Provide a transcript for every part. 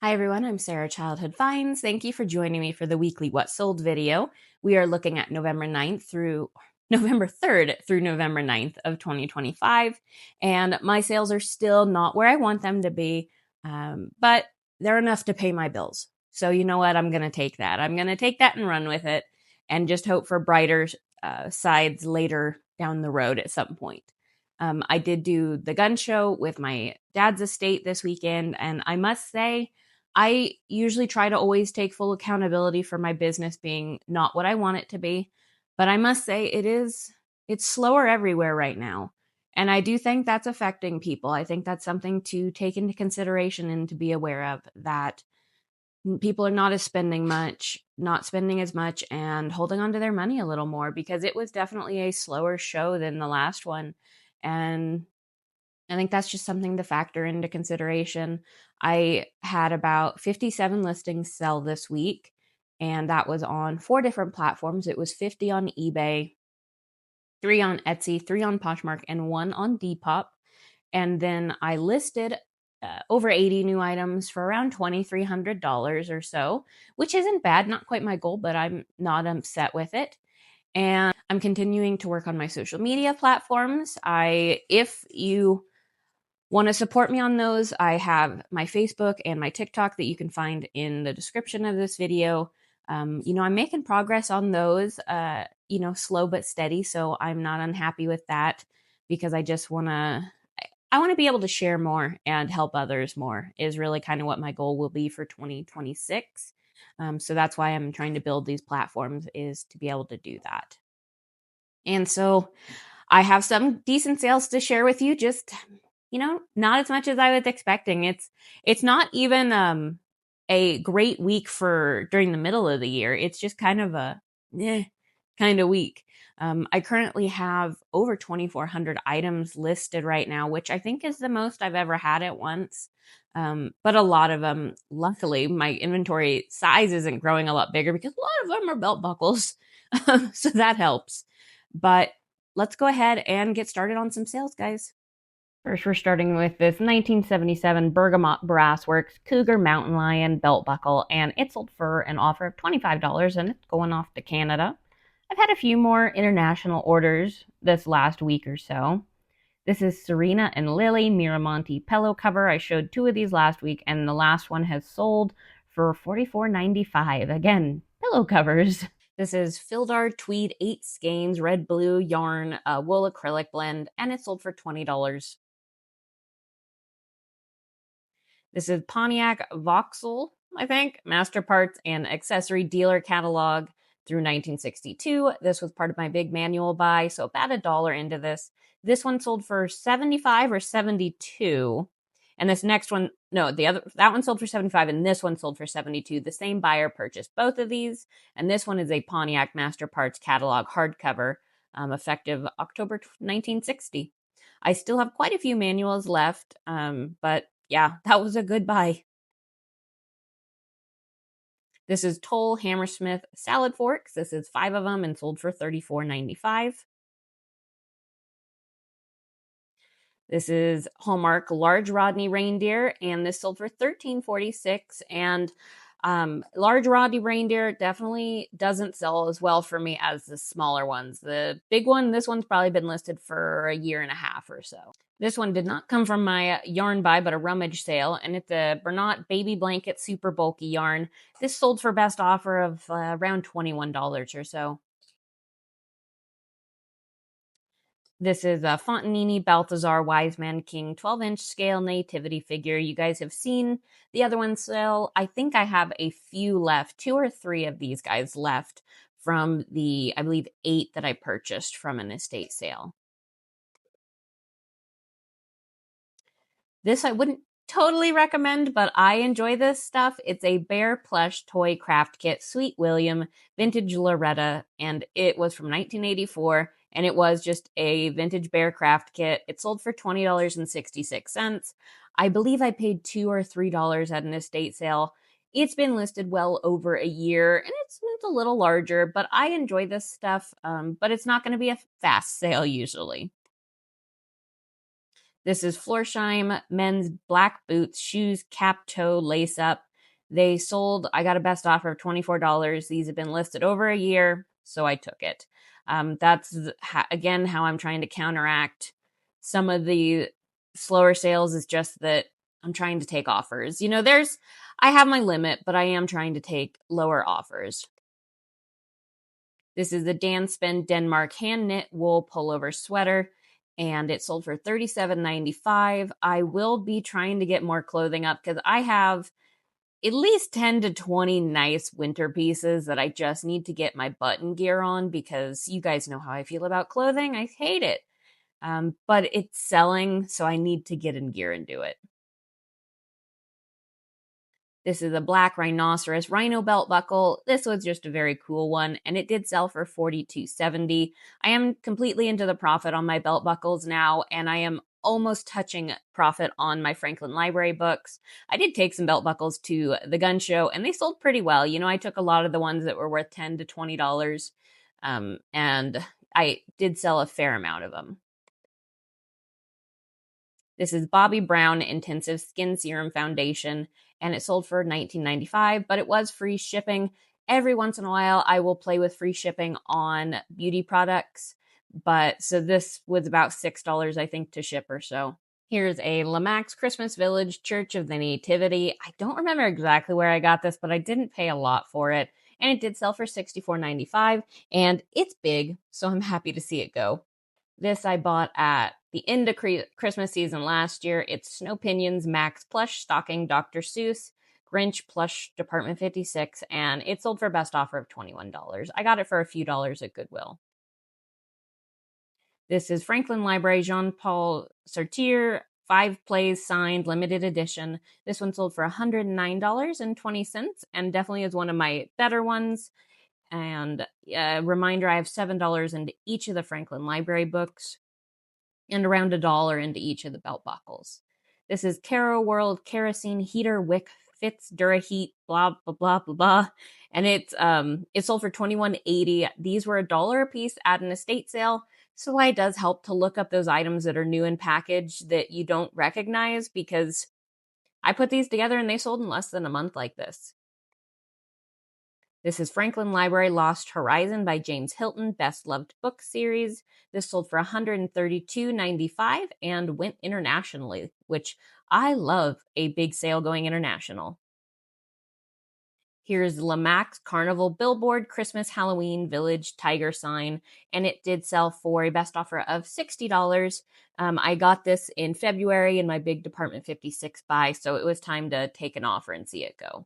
Hi everyone, I'm Sarah Childhood Finds. Thank you for joining me for the weekly What Sold video. We are looking at November 3rd through November 9th of 2025. And my sales are still not where I want them to be, but they're enough to pay my bills. So you know what? I'm going to take that. I'm going to take that and run with it and just hope for brighter sides later down the road at some point. I did do the gun show with my dad's estate this weekend, and I must say, I usually try to always take full accountability for my business being not what I want it to be. But I must say it's slower everywhere right now. And I do think that's affecting people. I think that's something to take into consideration and to be aware of, that people are not spending as much and holding on to their money a little more, because it was definitely a slower show than the last one. And I think that's just something to factor into consideration. I had about 57 listings sell this week, and that was on 4 different platforms. It was 50 on eBay, 3 on Etsy, 3 on Poshmark, and 1 on Depop. And then I listed over 80 new items for around $2,300 or so, which isn't bad, not quite my goal, but I'm not upset with it. And I'm continuing to work on my social media platforms. If you want to support me on those, I have my Facebook and my TikTok that you can find in the description of this video. I'm making progress on those, slow but steady. So I'm not unhappy with that, because I want to be able to share more and help others more is really kind of what my goal will be for 2026. So that's why I'm trying to build these platforms, is to be able to do that. And so I have some decent sales to share with you, just not as much as I was expecting. It's not even a great week for during the middle of the year. It's just kind of a kind of week. I currently have over 2,400 items listed right now, which I think is the most I've ever had at once. But a lot of them, luckily, my inventory size isn't growing a lot bigger, because a lot of them are belt buckles. So that helps. But let's go ahead and get started on some sales, guys. First, we're starting with this 1977 Bergamot Brassworks Cougar Mountain Lion belt buckle, and it sold for an offer of $25, and it's going off to Canada. I've had a few more international orders this last week or so. This is Serena and Lily Miramonte pillow cover. I showed 2 of these last week, and the last one has sold for $44.95. Again, pillow covers. This is Fildar Tweed 8 skeins, red blue yarn, wool acrylic blend, and it sold for $20. This is Pontiac Vauxhall, I think, Master Parts and Accessory Dealer Catalog through 1962. This was part of my big manual buy, so about $1 into this. This one sold for 75 or 72. And this next one, no, that one sold for 75 and this one sold for 72. The same buyer purchased both of these. And this one is a Pontiac Master Parts Catalog hardcover, effective October 1960. I still have quite a few manuals left, but yeah, that was a good buy. This is Toll Hammersmith salad forks. This is 5 of them and sold for $34.95. This is Hallmark Large Rodney Reindeer, and this sold for $13.46. And large Rodney Reindeer definitely doesn't sell as well for me as the smaller ones. The big one, this one's probably been listed for a year and a half or so. This one did not come from my yarn buy, but a rummage sale, and it's a Bernat Baby Blanket super bulky yarn. This sold for best offer of around $21 or so. This is a Fontanini Balthazar Wiseman King 12-inch scale nativity figure. You guys have seen the other ones sell. I think I have a few left, 2 or 3 of these guys left from the, I believe, 8 that I purchased from an estate sale. This I wouldn't totally recommend, but I enjoy this stuff. It's a bear plush toy craft kit, Sweet William, vintage Loretta, and it was from 1984, and it was just a vintage bear craft kit. It sold for $20.66. I believe I paid $2 or $3 at an estate sale. It's been listed well over a year, and it's a little larger, but I enjoy this stuff, but it's not going to be a fast sale usually. This is Florsheim men's black boots, shoes, cap toe, lace up. They sold, I got a best offer of $24. These have been listed over a year, so I took it. That's, again, how I'm trying to counteract some of the slower sales, is just that I'm trying to take offers. I have my limit, but I am trying to take lower offers. This is the Danspin Denmark hand knit wool pullover sweater, and it sold for $37.95. I will be trying to get more clothing up because I have at least 10 to 20 nice winter pieces that I just need to get my button gear on, because you guys know how I feel about clothing. I hate it. But it's selling, so I need to get in gear and do it. This is a black rhinoceros rhino belt buckle. This was just a very cool one, and it did sell for $42.70. I am completely into the profit on my belt buckles now, and I am almost touching profit on my Franklin Library books. I did take some belt buckles to the gun show, and they sold pretty well. I took a lot of the ones that were worth $10 to $20, and I did sell a fair amount of them. This is Bobbi Brown Intensive Skin Serum Foundation, and it sold for $19.95, but it was free shipping. Every once in a while, I will play with free shipping on beauty products, but so this was about $6, I think, to ship or so. Here's a Lamax Christmas Village Church of the Nativity. I don't remember exactly where I got this, but I didn't pay a lot for it, and it did sell for $64.95, and it's big, so I'm happy to see it go. This I bought at the end of Christmas season last year. It's Snow Pinions Max Plush Stocking Dr. Seuss Grinch Plush Department 56, and it sold for a best offer of $21. I got it for a few dollars at Goodwill. This is Franklin Library Jean-Paul Sartre 5 Plays Signed Limited Edition. This one sold for $109.20 and definitely is one of my better ones. And reminder, I have $7 into each of the Franklin Library books and around $1 into each of the belt buckles. This is Caro World Kerosene Heater Wick Fits Duraheat blah blah blah blah blah, and it sold for $21.80. These were $1 a piece at an estate sale, so it does help to look up those items that are new in package that you don't recognize, because I put these together and they sold in less than a month like this. This is Franklin Library Lost Horizon by James Hilton, Best Loved Book Series. This sold for $132.95 and went internationally, which I love a big sale going international. Here's Lamax Carnival Billboard Christmas Halloween Village Tiger Sign, and it did sell for a best offer of $60. I got this in February in my big Department 56 buy, so it was time to take an offer and see it go.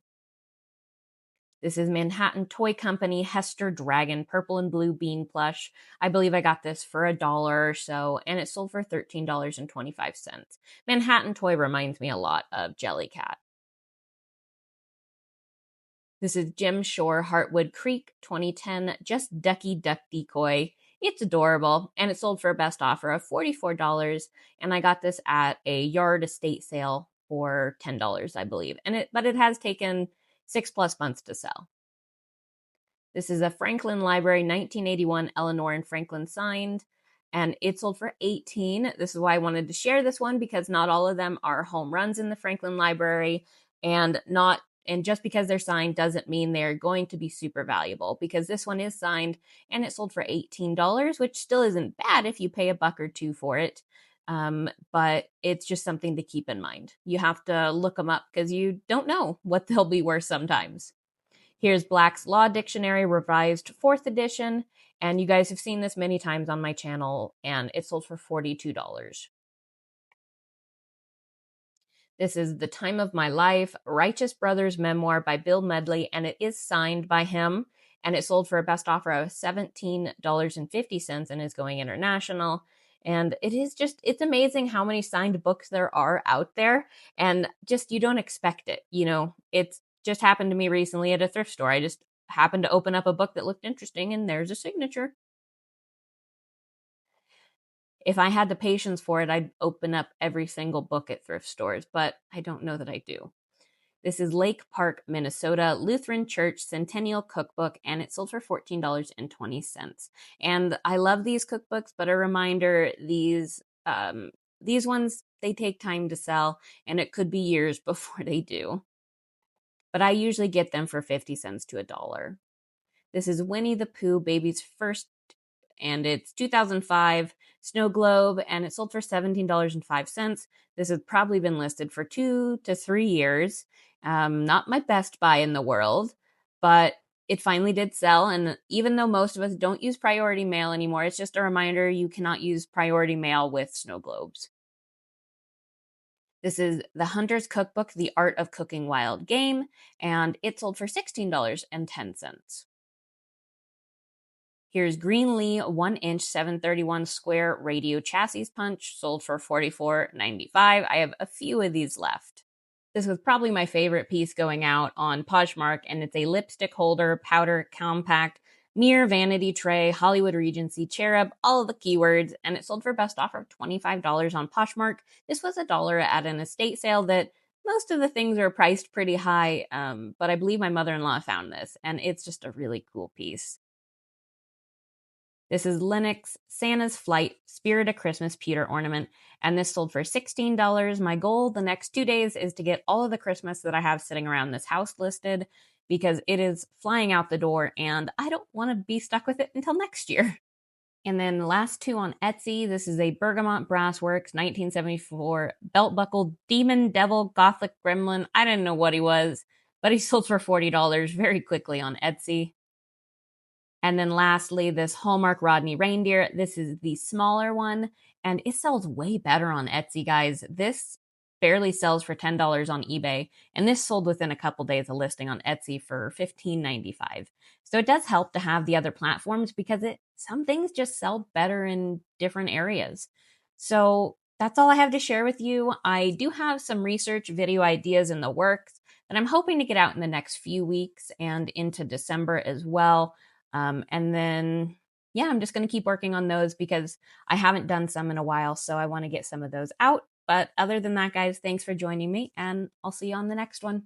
This is Manhattan Toy Company Hester Dragon Purple and Blue Bean Plush. I believe I got this for $1 or so, and it sold for $13.25. Manhattan Toy reminds me a lot of Jellycat. This is Jim Shore Heartwood Creek 2010 Just Ducky Duck Decoy. It's adorable, and it sold for a best offer of $44, and I got this at a yard estate sale for $10, I believe. But it has taken 6+ months to sell. This is a Franklin Library 1981 Eleanor and Franklin signed, and it sold for $18. This is why I wanted to share this one, because not all of them are home runs in the Franklin Library, and just because they're signed doesn't mean they're going to be super valuable, because this one is signed and it sold for $18, which still isn't bad if you pay $1 or $2 for it. But it's just something to keep in mind. You have to look them up because you don't know what they'll be worth sometimes. Here's Black's Law Dictionary Revised 4th edition, and you guys have seen this many times on my channel, and it sold for $42. This is The Time of My Life, Righteous Brothers Memoir by Bill Medley, and it is signed by him, and it sold for a best offer of $17.50 and is going international. And it's amazing how many signed books there are out there, and just you don't expect it. It's just happened to me recently at a thrift store. I just happened to open up a book that looked interesting, and there's a signature. If I had the patience for it, I'd open up every single book at thrift stores, but I don't know that I do. This is Lake Park, Minnesota, Lutheran Church Centennial Cookbook, and it sold for $14.20. And I love these cookbooks, but a reminder, these ones, they take time to sell, and it could be years before they do. but I usually get them for 50 cents to $1. This is Winnie the Pooh Baby's First, and it's 2005 snow globe, and it sold for $17.05. This has probably been listed for 2 to 3 years. Not my best buy in the world, but it finally did sell. And even though most of us don't use priority mail anymore, it's just a reminder you cannot use priority mail with snow globes. This is The Hunter's Cookbook, The Art of Cooking Wild Game, and it sold for $16.10. Here's Greenlee 1-inch 731 square radio chassis punch, sold for $44.95. I have a few of these left. This was probably my favorite piece going out on Poshmark, and it's a lipstick holder, powder, compact, mirror, vanity tray, Hollywood Regency, cherub, all of the keywords, and it sold for best offer of $25 on Poshmark. This was $1 at an estate sale that most of the things are priced pretty high, but I believe my mother-in-law found this, and it's just a really cool piece. This is Lennox Santa's Flight Spirit of Christmas pewter ornament, and this sold for $16. My goal the next 2 days is to get all of the Christmas that I have sitting around this house listed, because it is flying out the door and I don't want to be stuck with it until next year. And then the last two on Etsy. This is a Bergamot Brassworks 1974 belt buckle demon devil gothic gremlin. I didn't know what he was, but he sold for $40 very quickly on Etsy. And then lastly, this Hallmark Rodney reindeer. This is the smaller one, and it sells way better on Etsy, guys. This barely sells for $10 on eBay, and this sold within a couple days of listing on Etsy for $15.95. So it does help to have the other platforms, because some things just sell better in different areas. So that's all I have to share with you. I do have some research video ideas in the works that I'm hoping to get out in the next few weeks and into December as well. And then, yeah, I'm just going to keep working on those because I haven't done some in a while. So I want to get some of those out. But other than that, guys, thanks for joining me, and I'll see you on the next one.